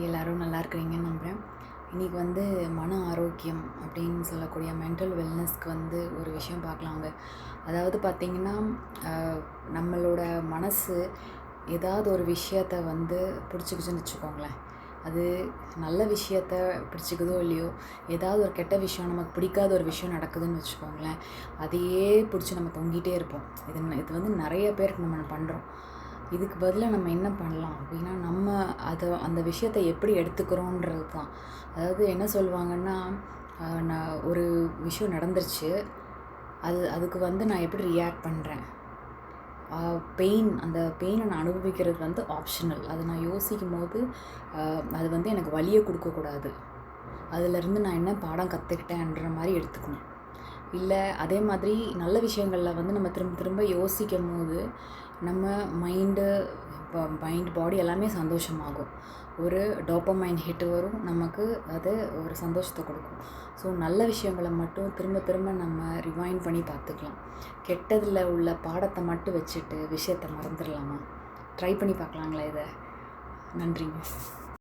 எல்லோரும் நல்லா இருக்கிறீங்கன்னு நம்புகிறேன். இன்றைக்கி வந்து மன ஆரோக்கியம் அப்படின்னு சொல்லக்கூடிய மென்டல் வெல்னஸ்க்கு வந்து ஒரு விஷயம் பார்க்கலாங்க. அதாவது பார்த்திங்கன்னா, நம்மளோட மனசு ஏதாவது ஒரு விஷயத்த வந்து பிடிச்சிக்கிச்சுன்னு வச்சுக்கோங்களேன். அது நல்ல விஷயத்த பிடிச்சிக்குதோ இல்லையோ, ஏதாவது ஒரு கெட்ட விஷயம், நமக்கு பிடிக்காத ஒரு விஷயம் நடக்குதுன்னு வச்சுக்கோங்களேன், அதையே பிடிச்சி நம்ம தொங்கிட்டே இருப்போம். இது வந்து நிறைய பேருக்கு நம்ம பண்ணுறோம். இதுக்கு பதிலாக நம்ம என்ன பண்ணலாம் அப்படின்னா, நம்ம அந்த விஷயத்தை எப்படி எடுத்துக்கிறோன்றது தான். அதாவது என்ன சொல்லுவாங்கன்னா, நான் ஒரு விஷயம் நடந்துருச்சு, அதுக்கு வந்து நான் எப்படி ரியாக்ட் பண்ணுறேன், அந்த பெயினை நான் அனுபவிக்கிறது வந்து ஆப்ஷனல். அதை நான் யோசிக்கும் போது அது வந்து எனக்கு வலியை கொடுக்கக்கூடாது. அதிலேருந்து நான் என்ன பாடம் கற்றுக்கிட்டேன்ற மாதிரி எடுத்துக்கணும். இல்லை அதே மாதிரி நல்ல விஷயங்களில் வந்து நம்ம திரும்ப திரும்ப யோசிக்கும் போது நம்ம மைண்டு பாடி எல்லாமே சந்தோஷமாகும். ஒரு டோபமைன் ஹிட் வரும், நமக்கு அது ஒரு சந்தோஷத்தை கொடுக்கும். ஸோ நல்ல விஷயங்களை மட்டும் திரும்ப திரும்ப நம்ம ரிவைண்ட் பண்ணி பார்த்துக்கலாம். கெட்டதில் உள்ள பாடத்தை மட்டும் வச்சுட்டு விஷயத்தை மறந்துடலாமா? ட்ரை பண்ணி பார்க்கலாங்களா இதை? நன்றிங்க.